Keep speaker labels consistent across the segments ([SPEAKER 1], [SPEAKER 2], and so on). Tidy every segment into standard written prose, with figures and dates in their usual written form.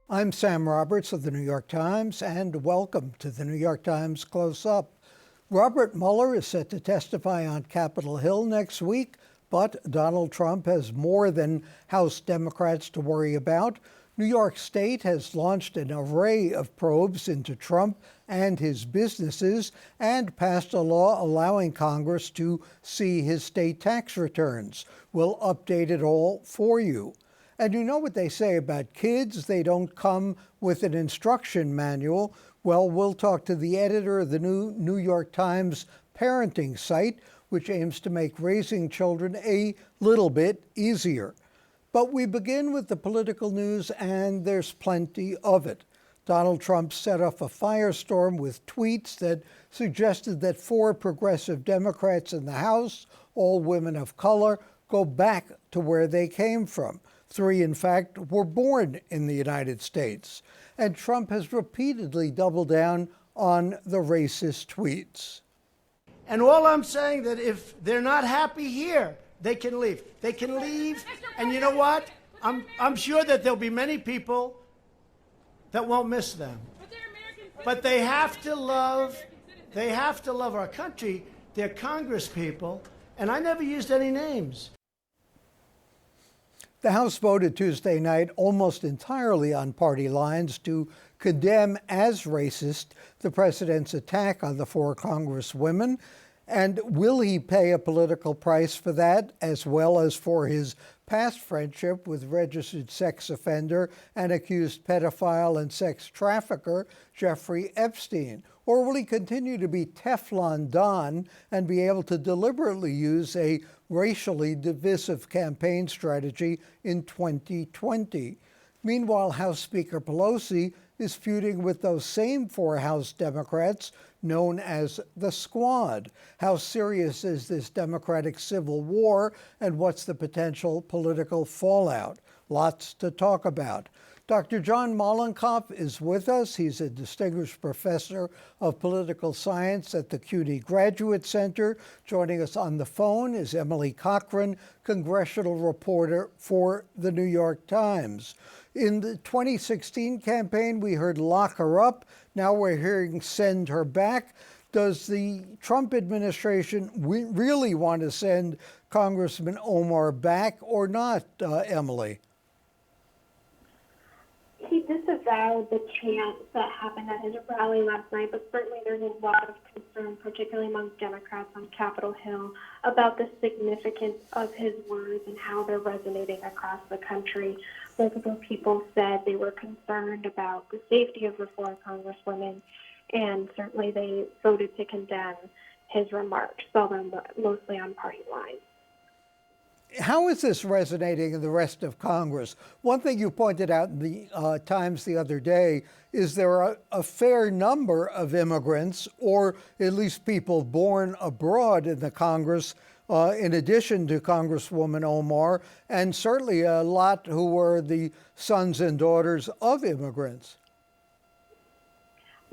[SPEAKER 1] I'm Sam Roberts of the New York Times, and welcome to the New York Times Close-Up. Robert Mueller is set to testify on Capitol Hill next week, but Donald Trump has more than House Democrats to worry about. New York State has launched an array of probes into Trump and his businesses and passed a law allowing Congress to see his state tax returns. We'll update it all for you. And you know what they say about kids? They don't come with an instruction manual. Well, we'll talk to the editor of the New York Times parenting site, which aims to make raising children a little bit easier. But we begin with the political news, and there's plenty of it. Donald Trump set off a firestorm with tweets that suggested that 4 progressive Democrats in the House, all women of color, go back to where they came from. 3, in fact, were born in the United States. And Trump has repeatedly doubled down on the racist tweets.
[SPEAKER 2] And all I'm saying that if they're not happy here, they can leave. They can leave, and you know what? I'm sure that there'll be many people that won't miss them. But they have to love our country. They're Congress people, and I never used any names.
[SPEAKER 1] The House voted Tuesday night almost entirely on party lines to condemn as racist the president's attack on the 4 Congresswomen. And will he pay a political price for that, as well as for his past friendship with registered sex offender and accused pedophile and sex trafficker Jeffrey Epstein? Or will he continue to be Teflon Don and be able to deliberately use a racially divisive campaign strategy in 2020? Meanwhile, House Speaker Pelosi is feuding with those same 4 House Democrats known as the Squad. How serious is this Democratic civil war, and what's the potential political fallout? Lots to talk about. Dr. John Mollenkopf is with us. He's a distinguished professor of political science at the CUNY Graduate Center. Joining us on the phone is Emily Cochran, congressional reporter for the New York Times. In the 2016 campaign, we heard lock her up. Now we're hearing send her back. Does the Trump administration really want to send Congressman Omar back or not, Emily?
[SPEAKER 3] He disavowed the chant that happened at his rally last night, but certainly there's a lot of concern, particularly among Democrats on Capitol Hill, about the significance of his words and how they're resonating across the country. Multiple people said they were concerned about the safety of the 4 Congresswomen, and certainly they voted to condemn his remarks, although mostly on party lines.
[SPEAKER 1] How is this resonating in the rest of Congress? One thing you pointed out in the Times the other day is there are a fair number of immigrants, or at least people born abroad in the Congress, in addition to Congresswoman Omar, and certainly a lot who were the sons and daughters of immigrants.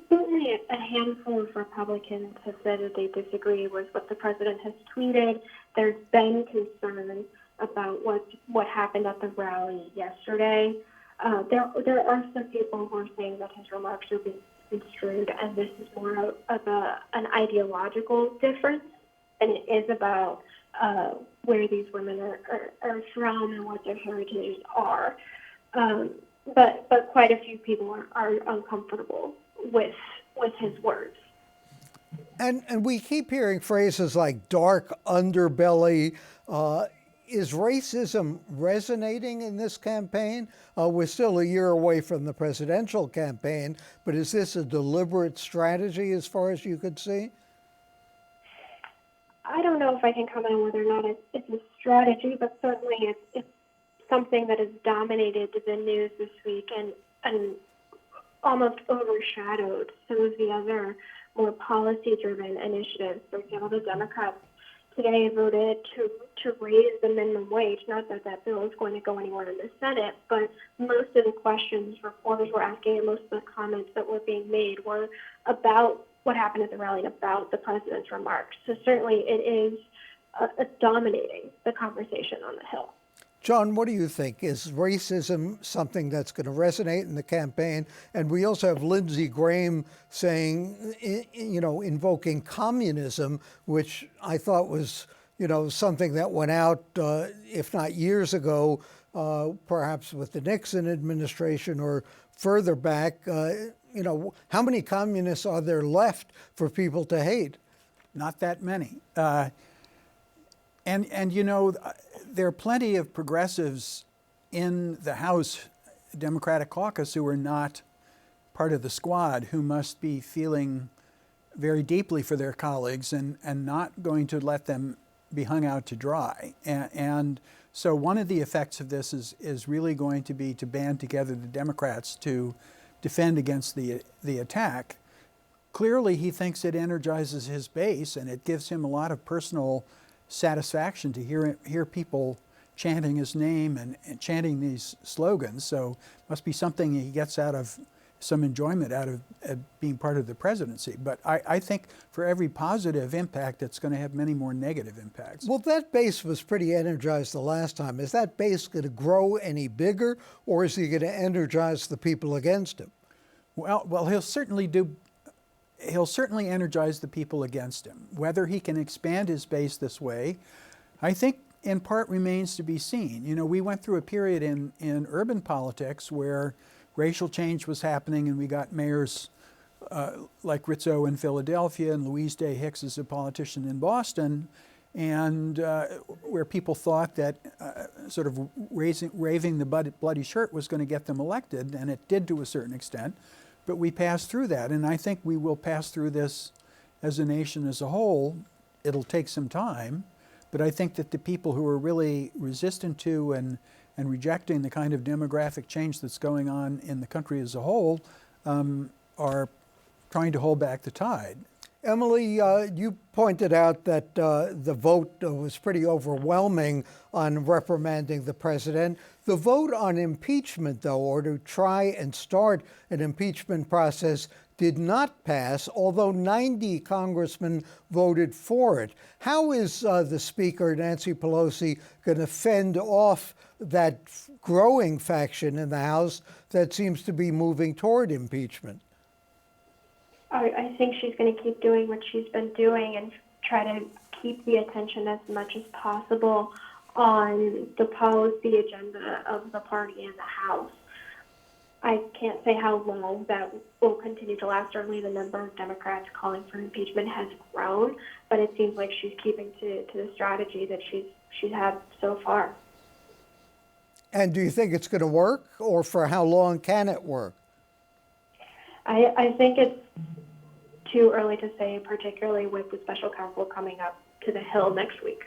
[SPEAKER 3] Certainly a handful of Republicans have said that they disagree with what the president has tweeted. There's been concern about what happened at the rally yesterday. There are some people who are saying that his remarks are being construed, and this is more of an ideological difference, and it is about where these women are from and what their heritages are. But quite a few people are uncomfortable with his words.
[SPEAKER 1] And we keep hearing phrases like dark underbelly. Is racism resonating in this campaign? We're still a year away from the presidential campaign, but is this a deliberate strategy as far as you could see?
[SPEAKER 3] I don't know if I can comment on whether or not it's a strategy, but certainly it's something that has dominated the news this week and almost overshadowed some of the other more policy-driven initiatives. For example, the Democrats today voted to raise the minimum wage. Not that that bill is going to go anywhere in the Senate, but most of the questions reporters were asking and most of the comments that were being made were about what happened at the rally and about the president's remarks. So certainly it is dominating the conversation on the Hill.
[SPEAKER 1] John, what do you think? Is racism something that's going to resonate in the campaign? And we also have Lindsey Graham saying, invoking communism, which I thought was, something that went out, if not years ago, perhaps with the Nixon administration or further back. How many communists are there left for people to hate?
[SPEAKER 4] Not that many. There are plenty of progressives in the House Democratic caucus who are not part of the squad, who must be feeling very deeply for their colleagues and not going to let them be hung out to dry. And so one of the effects of this is really going to be to band together the Democrats to defend against the attack. Clearly, he thinks it energizes his base, and it gives him a lot of personal satisfaction to hear people chanting his name and chanting these slogans. So it must be something he gets some enjoyment out of being part of the presidency. But I think for every positive impact, it's going to have many more negative impacts.
[SPEAKER 1] Well, that base was pretty energized the last time. Is that base going to grow any bigger, or is he going to energize the people against him?
[SPEAKER 4] Well, he'll certainly energize the people against him. Whether he can expand his base this way, I think in part remains to be seen. We went through a period in urban politics where racial change was happening, and we got mayors like Rizzo in Philadelphia and Louise Day Hicks as a politician in Boston, and where people thought that sort of raving the bloody shirt was going to get them elected, and it did to a certain extent. But we passed through that, and I think we will pass through this as a nation as a whole. It'll take some time, but I think that the people who are really resistant to and rejecting the kind of demographic change that's going on in the country as a whole are trying to hold back the tide.
[SPEAKER 1] Emily, you pointed out that the vote was pretty overwhelming on reprimanding the president. The vote on impeachment, though, or to try and start an impeachment process, did not pass, although 90 congressmen voted for it. How is the Speaker, Nancy Pelosi, going to fend off that growing faction in the House that seems to be moving toward impeachment?
[SPEAKER 3] I think she's going to keep doing what she's been doing and try to keep the attention as much as possible on the policy agenda of the party in the House. I can't say how long that will continue to last. Certainly the number of Democrats calling for impeachment has grown, but it seems like she's keeping to the strategy that she's had so far.
[SPEAKER 1] And do you think it's going to work, or for how long can it work?
[SPEAKER 3] I think it's too early to say, particularly with the special counsel coming up to the Hill next week.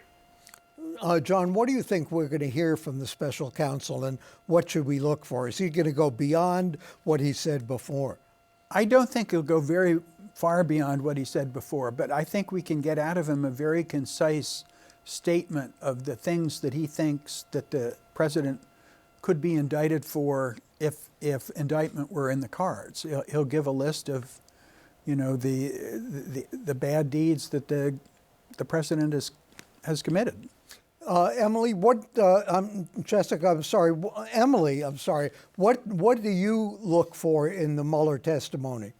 [SPEAKER 1] John, what do you think we're going to hear from the special counsel, and what should we look for? Is he going to go beyond what he said before?
[SPEAKER 4] I don't think he'll go very far beyond what he said before, but I think we can get out of him a very concise statement of the things that he thinks that the president could be indicted for if indictment were in the cards. He'll give a list of, the bad deeds that the president has committed.
[SPEAKER 1] Emily, Jessica, I'm sorry. Emily, I'm sorry. What do you look for in the Mueller testimony?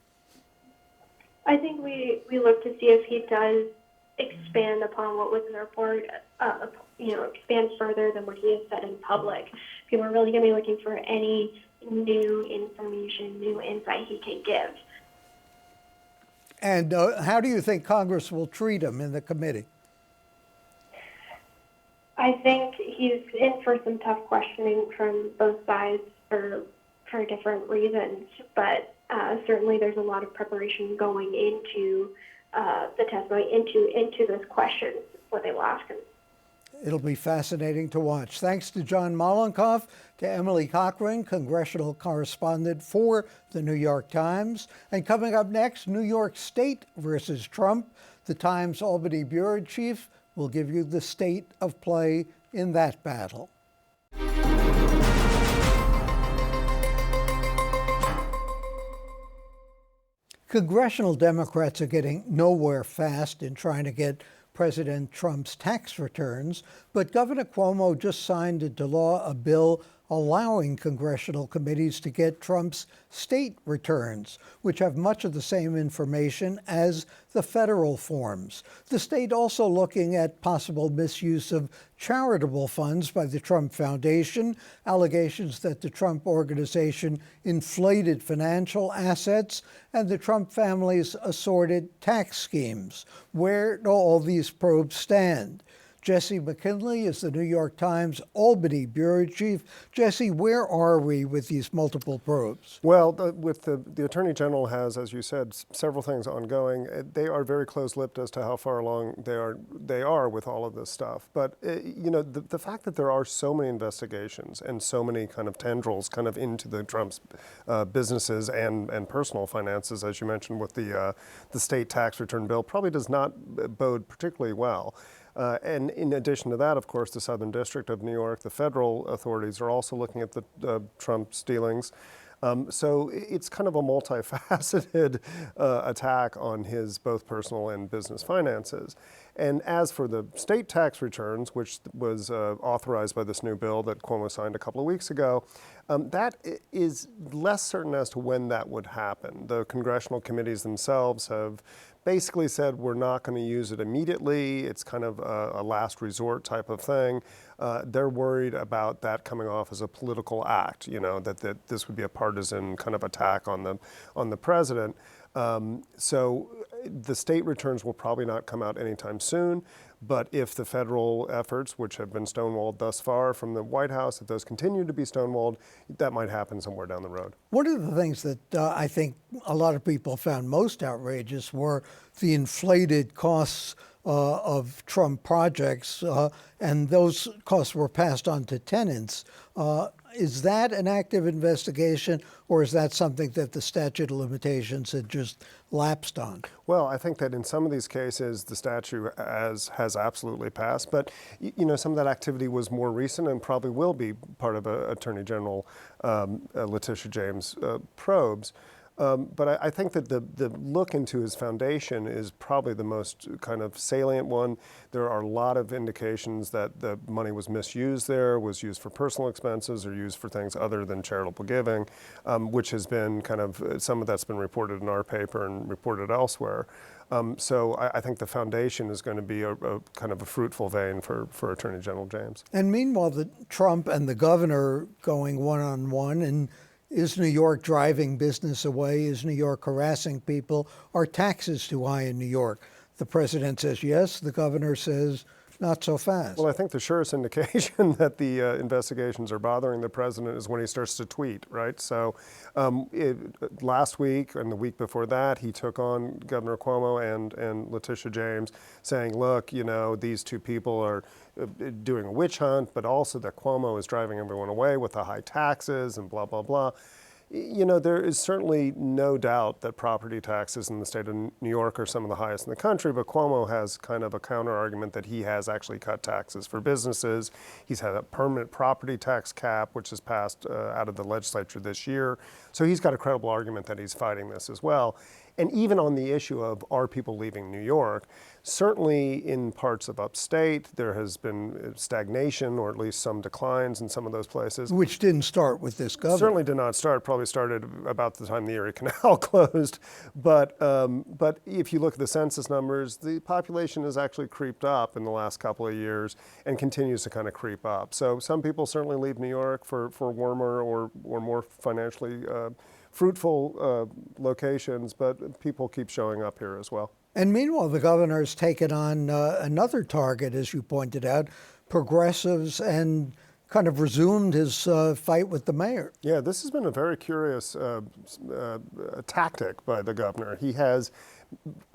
[SPEAKER 3] I think we look to see if he does expand upon what was in the report, expand further than what he has said in public. People are really going to be looking for any new information, new insight he can give.
[SPEAKER 1] And how do you think Congress will treat him in the committee?
[SPEAKER 3] I think he's in for some tough questioning from both sides for different reasons, but certainly there's a lot of preparation going into the testimony, into those questions, what they will ask him.
[SPEAKER 1] It'll be fascinating to watch. Thanks to John Mollenkopf, to Emily Cochran, congressional correspondent for the New York Times. And coming up next, New York State versus Trump. The Times Albany bureau chief will give you the state of play in that battle. Congressional Democrats are getting nowhere fast in trying to get President Trump's tax returns, but Governor Cuomo just signed into law a bill allowing congressional committees to get Trump's state returns, which have much of the same information as the federal forms. The state also looking at possible misuse of charitable funds by the Trump Foundation, allegations that the Trump Organization inflated financial assets, and the Trump family's assorted tax schemes. Where do all these probes stand? Jesse McKinley is the New York Times Albany bureau chief. Jesse, where are we with these multiple probes?
[SPEAKER 5] Well, the Attorney General has, as you said, several things ongoing. They are very close-lipped as to how far along they are with all of this stuff. But the fact that there are so many investigations and so many kind of tendrils kind of into the Trump's businesses and personal finances, as you mentioned with the state tax return bill, probably does not bode particularly well. And in addition to that, of course, the Southern District of New York, the federal authorities are also looking at the Trump's dealings. So it's kind of a multifaceted attack on his both personal and business finances. And as for the state tax returns, which was authorized by this new bill that Cuomo signed a couple of weeks ago, that is less certain as to when that would happen. The congressional committees themselves have basically said we're not going to use it immediately. It's kind of a last resort type of thing. They're worried about that coming off as a political act, that this would be a partisan kind of attack on the president. So the state returns will probably not come out anytime soon. But if the federal efforts, which have been stonewalled thus far from the White House, if those continue to be stonewalled, that might happen somewhere down the road.
[SPEAKER 1] One of the things that I think a lot of people found most outrageous were the inflated costs of Trump projects, and those costs were passed on to tenants. Is that an active investigation, or is that something that the statute of limitations had just lapsed on?
[SPEAKER 5] Well, I think that in some of these cases, the statute has absolutely passed, but some of that activity was more recent and probably will be part of Attorney General Letitia James' probes. But I think that the look into his foundation is probably the most kind of salient one. There are a lot of indications that the money was misused there, was used for personal expenses or used for things other than charitable giving, which has been kind of, some of that's been reported in our paper and reported elsewhere. So I think the foundation is going to be a kind of a fruitful vein for Attorney General James.
[SPEAKER 1] And meanwhile, Trump and the governor going one-on-one, and is New York driving business away? Is New York harassing people? Are taxes too high in New York? The president says yes. The governor says not so fast.
[SPEAKER 5] Well, I think the surest indication that the investigations are bothering the president is when he starts to tweet, right? So last week and the week before that, he took on Governor Cuomo and Letitia James saying, look, these two people are doing a witch hunt, but also that Cuomo is driving everyone away with the high taxes and blah, blah, blah. There is certainly no doubt that property taxes in the state of New York are some of the highest in the country, but Cuomo has kind of a counter argument that he has actually cut taxes for businesses. He's had a permanent property tax cap, which has passed out of the legislature this year. So he's got a credible argument that he's fighting this as well. And even on the issue of are people leaving New York, certainly in parts of upstate, there has been stagnation or at least some declines in some of those places.
[SPEAKER 1] Which didn't start with this governor.
[SPEAKER 5] Certainly did not start, probably started about the time the Erie Canal closed. But if you look at the census numbers, the population has actually creeped up in the last couple of years and continues to kind of creep up. So some people certainly leave New York for warmer or more financially fruitful locations, but people keep showing up here as well.
[SPEAKER 1] And meanwhile, the governor's taken on another target, as you pointed out, progressives, and kind of resumed his fight with the mayor.
[SPEAKER 5] Yeah, this has been a very curious tactic by the governor. He has,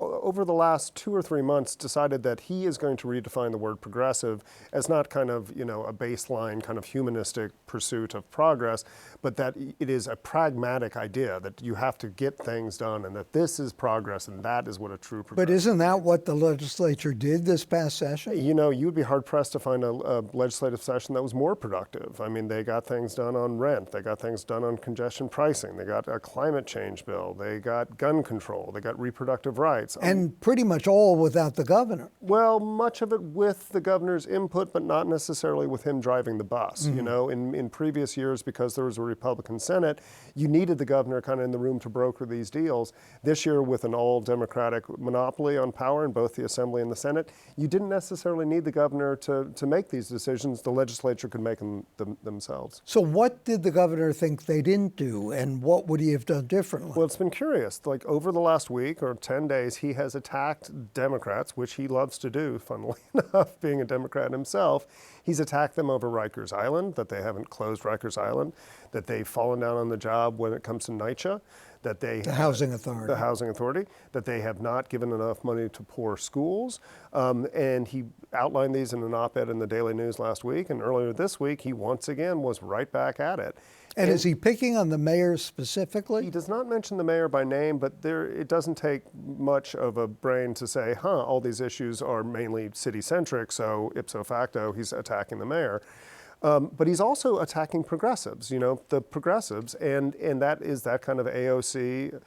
[SPEAKER 5] over the last 2 or 3 months, decided that he is going to redefine the word progressive as not kind of, a baseline kind of humanistic pursuit of progress, but that it is a pragmatic idea that you have to get things done and that this is progress and that is what a true progressive.
[SPEAKER 1] But isn't that what the legislature did this past session?
[SPEAKER 5] You would be hard pressed to find a legislative session that was more productive. I mean, they got things done on rent, they got things done on congestion pricing, they got a climate change bill, they got gun control, they got reproductive reproductive rights.
[SPEAKER 1] And pretty much all without the governor.
[SPEAKER 5] Well, much of it with the governor's input, but not necessarily with him driving the bus. You know, in previous years, because there was a Republican Senate, you needed the governor kind of in the room to broker these deals. This year, with an all-Democratic monopoly on power in both the Assembly and the Senate, you didn't necessarily need the governor to make these decisions. The legislature could make them themselves.
[SPEAKER 1] So what did the governor think they didn't do, and what would he have done differently?
[SPEAKER 5] Well, it's been curious. Like over the last week or 10 days, he has attacked Democrats, which he loves to do, funnily enough, being a Democrat himself. He's attacked them over Rikers Island, that they haven't closed Rikers Island, that they've fallen down on the job when it comes to NYCHA, that
[SPEAKER 1] the housing authority.
[SPEAKER 5] The housing authority, that they have not given enough money to poor schools. And he outlined these in an op-ed in the Daily News last week. And earlier this week, he once again was right back at it.
[SPEAKER 1] And is he picking on the mayor specifically?
[SPEAKER 5] He does not mention the mayor by name, but it doesn't take much of a brain to say, all these issues are mainly city-centric, so ipso facto, he's attacking the mayor. But he's also attacking progressives, the progressives, and that is that kind of AOC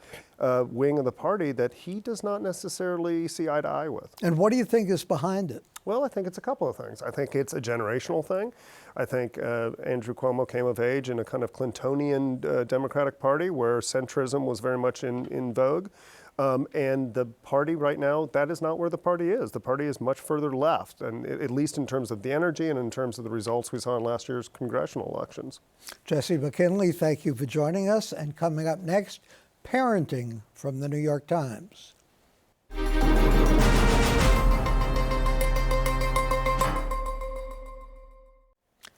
[SPEAKER 5] wing of the party that he does not necessarily see eye to eye with.
[SPEAKER 1] And what do you think is behind it?
[SPEAKER 5] Well, I think it's a couple of things. I think it's a generational thing. I think Andrew Cuomo came of age in a kind of Clintonian Democratic Party where centrism was very much in vogue. And the party right now, that is not where the party is. The party is much further left, and at least in terms of the energy and in terms of the results we saw in last year's congressional elections. Jesse
[SPEAKER 1] McKinley, thank you for joining us. And coming up next, parenting from the New York Times.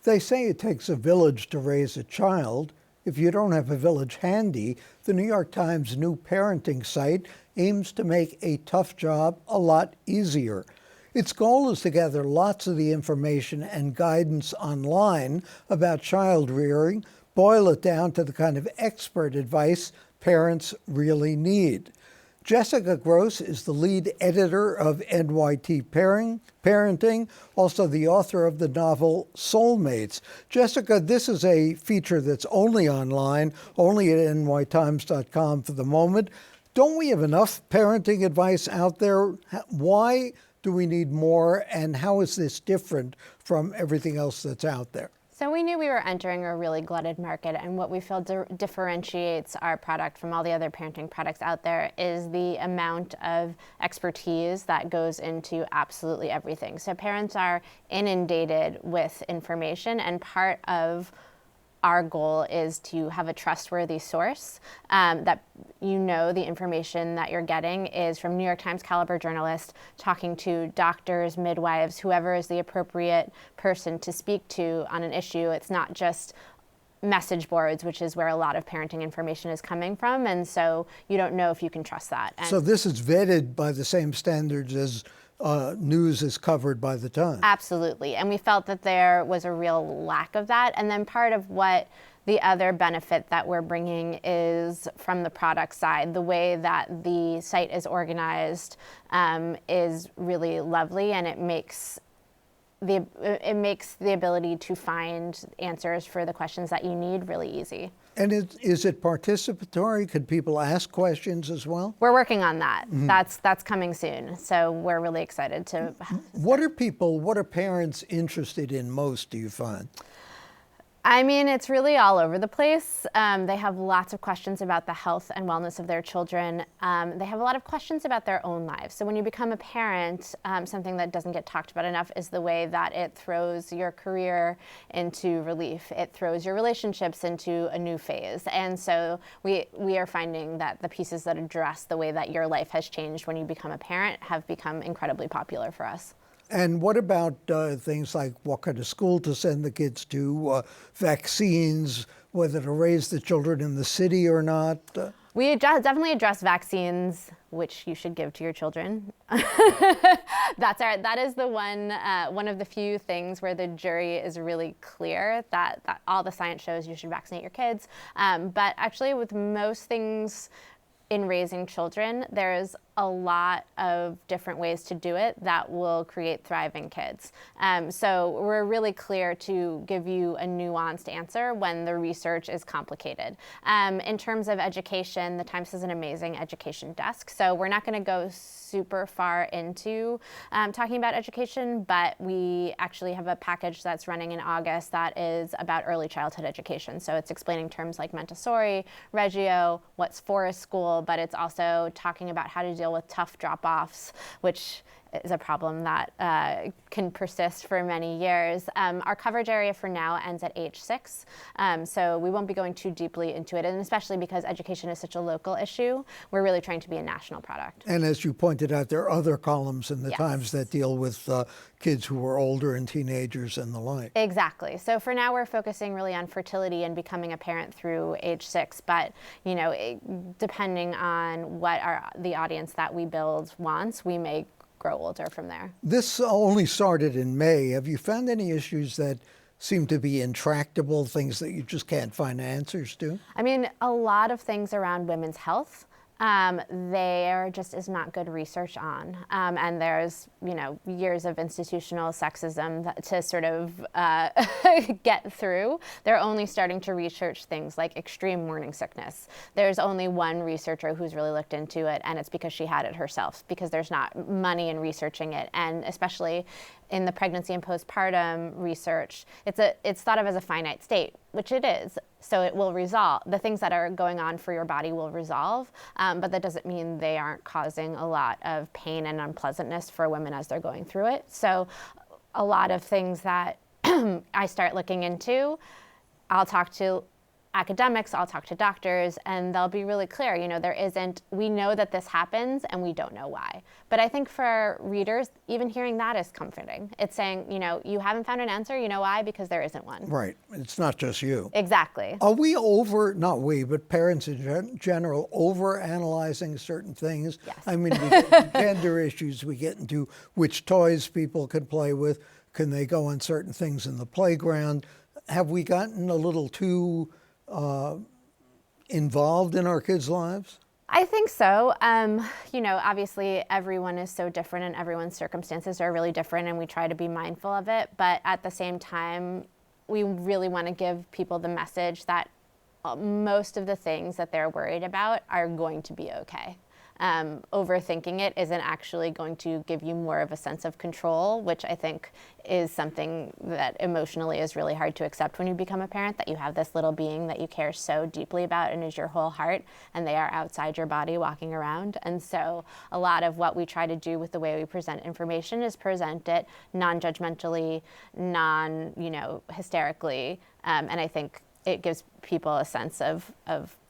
[SPEAKER 1] They say it takes a village to raise a child. If you don't have a village handy, the New York Times new parenting site aims to make a tough job a lot easier. Its goal is to gather lots of the information and guidance online about child rearing, boil it down to the kind of expert advice parents really need. Jessica Grose is the lead editor of NYT Parenting, also the author of the novel Soulmates. Jessica, this is a feature that's only online, only at nytimes.com for the moment. Don't we have enough parenting advice out there? Why do we need more, and how is this different from everything else that's out there?
[SPEAKER 6] So we knew we were entering a really glutted market, and what we feel differentiates our product from all the other parenting products out there is the amount of expertise that goes into absolutely everything. So parents are inundated with information, and part of our goal is to have a trustworthy source that the information that you're getting is from New York Times caliber journalists talking to doctors, midwives, whoever is the appropriate person to speak to on an issue. It's not just message boards, which is where a lot of parenting information is coming from, and so you don't know if you can trust that. And
[SPEAKER 1] so this is vetted by the same standards as news is covered by the Times.
[SPEAKER 6] Absolutely, and we felt that there was a real lack of that. And then part of what the other benefit that we're bringing is from the product side. The way that the site is organized is really lovely, and it makes the ability to find answers for the questions that you need really easy.
[SPEAKER 1] And is it participatory? Could people ask questions as well?
[SPEAKER 6] We're working on that. Mm-hmm. That's coming soon. So we're really excited to.
[SPEAKER 1] What are parents interested in most, do you find?
[SPEAKER 6] I mean, it's really all over the place. They have lots of questions about the health and wellness of their children. They have a lot of questions about their own lives. So when you become a parent, something that doesn't get talked about enough is the way that it throws your career into relief. It throws your relationships into a new phase. And so we are finding that the pieces that address the way that your life has changed when you become a parent have become incredibly popular for us.
[SPEAKER 1] And what about things like what kind of school to send the kids to, vaccines, whether to raise the children in the city or not?
[SPEAKER 6] We definitely address vaccines, which you should give to your children. That is the one of the few things where the jury is really clear that all the science shows you should vaccinate your kids. But actually with most things in raising children, there's a lot of different ways to do it that will create thriving kids. So we're really clear to give you a nuanced answer when the research is complicated. In terms of education, the Times has an amazing education desk. So we're not going to go super far into talking about education, but we actually have a package that's running in August that is about early childhood education. So it's explaining terms like Montessori, Reggio, what's forest school, but it's also talking about how to deal with tough drop-offs, which is a problem that can persist for many years. Our coverage area for now ends at age 6, so we won't be going too deeply into it, and especially because education is such a local issue, we're really trying to be a national product.
[SPEAKER 1] And as you pointed out, there are other columns in the
[SPEAKER 6] Yes.
[SPEAKER 1] Times that deal with kids who are older and teenagers and the like.
[SPEAKER 6] Exactly. So for now, we're focusing really on fertility and becoming a parent through age 6. But depending on what the audience that we build wants, we may grow older from there.
[SPEAKER 1] This only started in May. Have you found any issues that seem to be intractable, things that you just can't find answers to?
[SPEAKER 6] I mean, a lot of things around women's health. There just is not good research on, and there's years of institutional sexism to sort of get through. They're only starting to research things like extreme morning sickness. There's only one researcher who's really looked into it, and it's because she had it herself, because there's not money in researching it, and especially in the pregnancy and postpartum research, it's thought of as a finite state, which it is. So it will resolve. The things that are going on for your body will resolve, but that doesn't mean they aren't causing a lot of pain and unpleasantness for women as they're going through it. So a lot of things that I start looking into, I'll talk to academics, I'll talk to doctors, and they'll be really clear. We know that this happens and we don't know why. But I think for readers, even hearing that is comforting. It's saying, you haven't found an answer, you know why? Because there isn't one.
[SPEAKER 1] Right. It's not just you.
[SPEAKER 6] Exactly.
[SPEAKER 1] Are we not we, but parents in general, over-analyzing certain things?
[SPEAKER 6] Yes.
[SPEAKER 1] I mean, we get into gender issues, we get into which toys people can play with, can they go on certain things in the playground? Have we gotten a little too involved in our kids' lives?
[SPEAKER 6] I think so. Obviously everyone is so different and everyone's circumstances are really different, and we try to be mindful of it. But at the same time, we really want to give people the message that most of the things that they're worried about are going to be okay. Overthinking it isn't actually going to give you more of a sense of control, which I think is something that emotionally is really hard to accept when you become a parent, that you have this little being that you care so deeply about and is your whole heart, and they are outside your body walking around. And so a lot of what we try to do with the way we present information is present it non-judgmentally, hysterically, and I think it gives people a sense of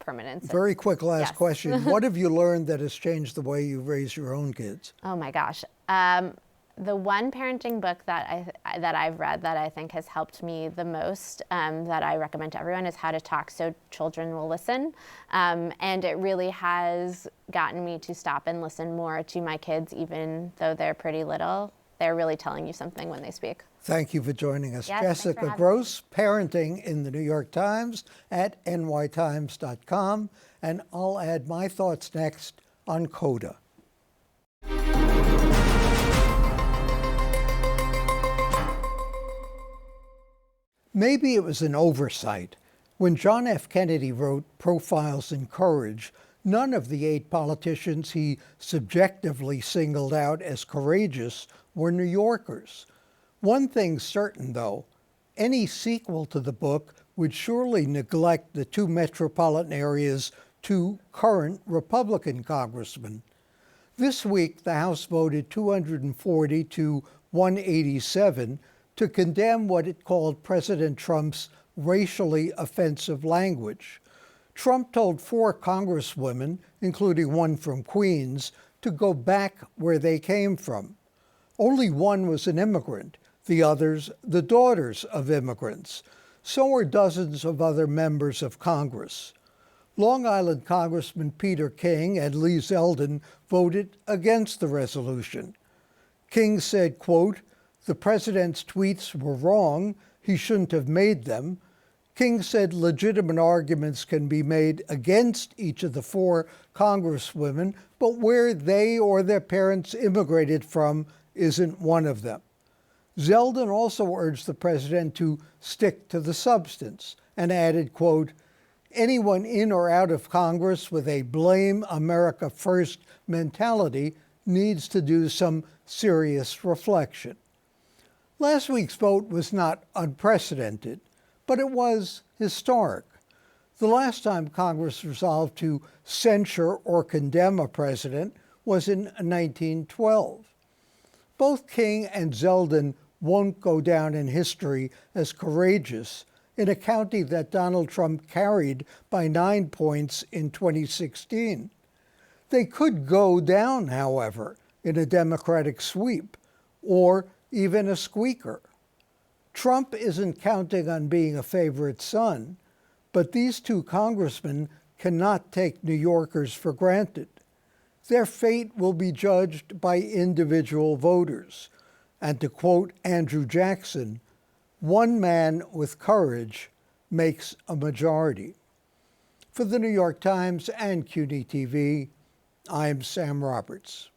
[SPEAKER 6] permanence.
[SPEAKER 1] Very quick last
[SPEAKER 6] Yes.
[SPEAKER 1] question. What have you learned that has changed the way you raise your own kids?
[SPEAKER 6] Oh my gosh. The one parenting book that I've read that I think has helped me the most, that I recommend to everyone, is How to Talk So Children Will Listen. And it really has gotten me to stop and listen more to my kids, even though they're pretty little. They're really telling you something when they speak.
[SPEAKER 1] Thank you for joining us.
[SPEAKER 6] Yes, thanks for
[SPEAKER 1] Jessica
[SPEAKER 6] having
[SPEAKER 1] Grose, Parenting in the New York Times at nytimes.com. And I'll add my thoughts next on CODA. Maybe it was an oversight. When John F. Kennedy wrote Profiles in Courage, none of the 8 politicians he subjectively singled out as courageous were New Yorkers. One thing's certain, though, any sequel to the book would surely neglect the 2 metropolitan areas' 2 current Republican congressmen. This week, the House voted 240 to 187 to condemn what it called President Trump's racially offensive language. Trump told 4 congresswomen, including one from Queens, to go back where they came from. Only one was an immigrant, the others the daughters of immigrants. So were dozens of other members of Congress. Long Island Congressman Peter King and Lee Zeldin voted against the resolution. King said, quote, "The president's tweets were wrong. He shouldn't have made them." King said legitimate arguments can be made against each of the 4 Congresswomen, but where they or their parents immigrated from isn't one of them. Zeldin also urged the president to stick to the substance and added, quote, anyone in or out of Congress with a blame America first mentality needs to do some serious reflection. Last week's vote was not unprecedented, but it was historic. The last time Congress resolved to censure or condemn a president was in 1912. Both King and Zeldin won't go down in history as courageous in a county that Donald Trump carried by 9 points in 2016. They could go down, however, in a Democratic sweep or even a squeaker. Trump isn't counting on being a favorite son, but these 2 congressmen cannot take New Yorkers for granted. Their fate will be judged by individual voters. And to quote Andrew Jackson, one man with courage makes a majority. For the New York Times and CUNY TV, I'm Sam Roberts.